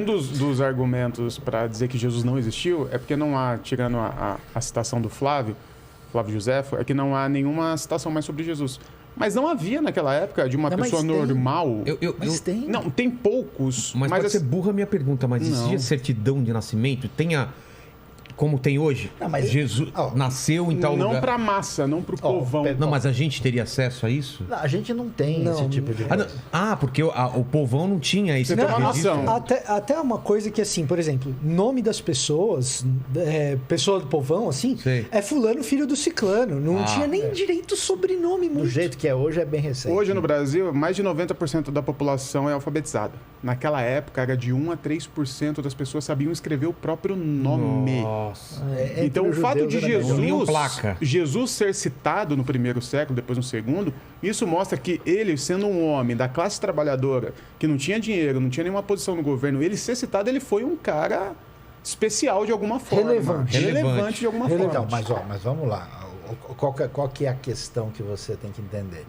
dos argumentos para dizer que Jesus não existiu é porque não há, tirando a citação do Flávio Joséfo, é que não há nenhuma citação mais sobre Jesus. Mas não havia naquela época de uma pessoa normal. Mas tem. Não, tem poucos. Mas pode ser burra a minha pergunta, mas existia certidão de nascimento? Como tem hoje? Não, mas... Jesus nasceu em tal lugar? Não para a massa, não para o povão. Não, mas a gente teria acesso a isso? Não, a gente não tem esse tipo de coisa. Porque o povão não tinha esse tipo de noção. Até uma coisa que, assim, por exemplo, nome das pessoas, pessoa do povão, assim, é fulano, filho do ciclano. Não tinha nem direito sobrenome muito. Do jeito que é hoje, é bem recente. Hoje, no Brasil, mais de 90% da população é alfabetizada. Naquela época, era de 1 a 3% das pessoas sabiam escrever o próprio nome. Nossa. Então, o fato de Jesus ser citado no primeiro século, depois no segundo, isso mostra que ele, sendo um homem da classe trabalhadora, que não tinha dinheiro, não tinha nenhuma posição no governo, ele ser citado, ele foi um cara especial de alguma forma. Relevante de alguma forma. Então, mas vamos lá. Qual que é a questão que você tem que entender?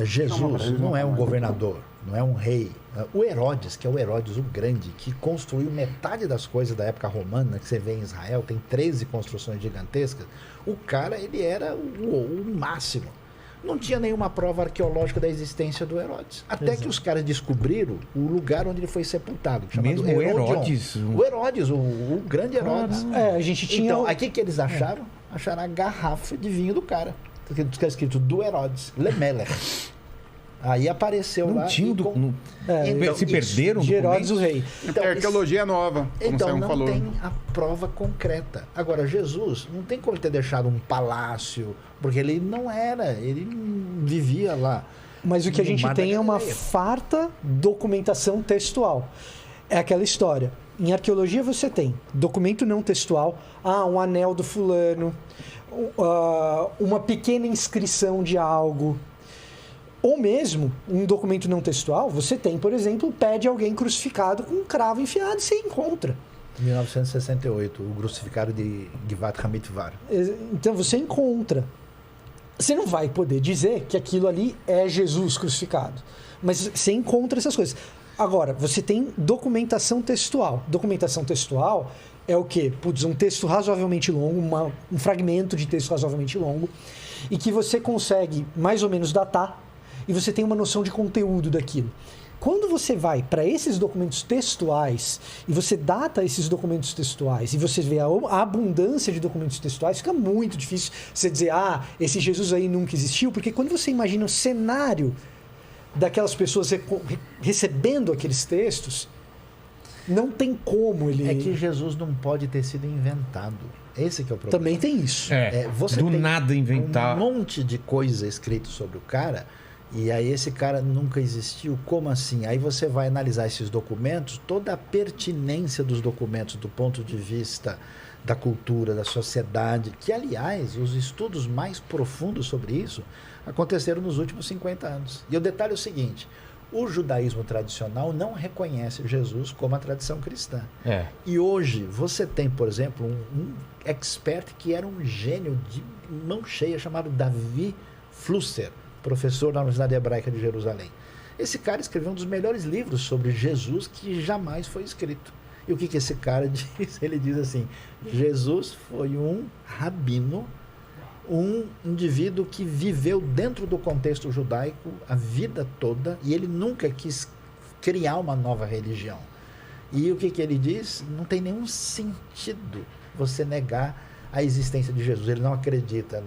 Jesus não é um governador, não é um rei. O Herodes, que é o Herodes o Grande, que construiu metade das coisas da época romana, que você vê em Israel, tem 13 construções gigantescas, o cara, ele era o máximo. Não tinha nenhuma prova arqueológica da existência do Herodes. Até que os caras descobriram o lugar onde ele foi sepultado, chamado Mesmo Herodes? O Herodes, o grande Herodes. A gente tinha... Então, aí o que eles acharam? Acharam a garrafa de vinho do cara. Está escrito do Herodes, Lemeler. Aí apareceu não lá. Tinha então, se perderam de Herodes o rei. Então, a arqueologia é nova, como então não falou. Tem a prova concreta. Agora, Jesus não tem como ter deixado um palácio, porque ele não era, ele vivia lá. Mas o que a gente tem é uma farta documentação textual. É aquela história. Em arqueologia você tem documento não textual, um anel do fulano, uma pequena inscrição de algo. Ou mesmo, um documento não textual, você tem, por exemplo, o pé de alguém crucificado com um cravo enfiado e você encontra. 1968, o crucificado de Givat Hamitvar. Então você encontra. Você não vai poder dizer que aquilo ali é Jesus crucificado, mas você encontra essas coisas. Agora, você tem documentação textual. Documentação textual é o quê? Um texto razoavelmente longo, um fragmento de texto razoavelmente longo, e que você consegue mais ou menos datar, e você tem uma noção de conteúdo daquilo. Quando você vai para esses documentos textuais e você data esses documentos textuais e você vê a abundância de documentos textuais, fica muito difícil você dizer, esse Jesus aí nunca existiu, porque quando você imagina o cenário daquelas pessoas recebendo aqueles textos, não tem como ele... É que Jesus não pode ter sido inventado. Esse que é o problema. Também tem isso. Você do tem nada inventar. Um monte de coisa escrita sobre o cara, e aí esse cara nunca existiu. Como assim? Aí você vai analisar esses documentos, toda a pertinência dos documentos do ponto de vista da cultura, da sociedade, que, aliás, os estudos mais profundos sobre isso aconteceram nos últimos 50 anos. E o detalhe é o seguinte: o judaísmo tradicional não reconhece Jesus como a tradição cristã. E hoje você tem, por exemplo, um expert que era um gênio de mão cheia, chamado Davi Flusser, professor da Universidade Hebraica de Jerusalém. Esse cara escreveu um dos melhores livros sobre Jesus que jamais foi escrito. E o que esse cara diz? Ele diz assim: Jesus foi um rabino, um indivíduo que viveu dentro do contexto judaico a vida toda, e ele nunca quis criar uma nova religião. E o que ele diz? Não tem nenhum sentido você negar a existência de Jesus. Ele não acredita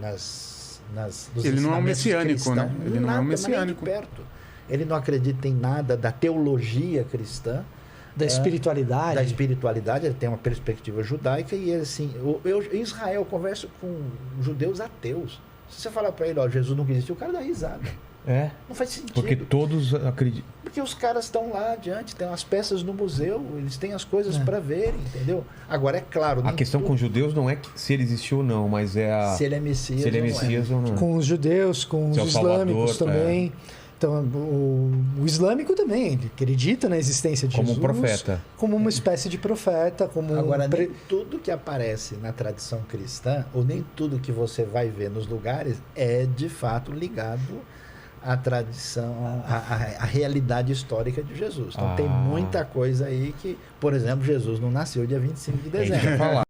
ele não é um messiânico, né? Ele não é um messiânico. Perto. Ele não acredita em nada da teologia cristã, da espiritualidade. Da espiritualidade, ele tem uma perspectiva judaica, e ele, assim, em Israel eu converso com judeus ateus. Se você falar para ele, Jesus nunca existiu, o cara dá risada. Não faz sentido. Porque todos acreditam. Porque os caras estão lá adiante, tem as peças no museu, eles têm as coisas para verem, entendeu? Agora, é claro... A questão com os judeus não é se ele existiu ou não, mas se ele é Messias, ou não. Com os judeus, com os islâmicos também. Então, o islâmico também, ele acredita na existência de Jesus. Como um profeta. Como uma espécie de profeta. Agora, nem tudo que aparece na tradição cristã, ou nem tudo que você vai ver nos lugares, é de fato ligado a tradição, a realidade histórica de Jesus. Então tem muita coisa aí que, por exemplo, Jesus não nasceu dia 25 de dezembro.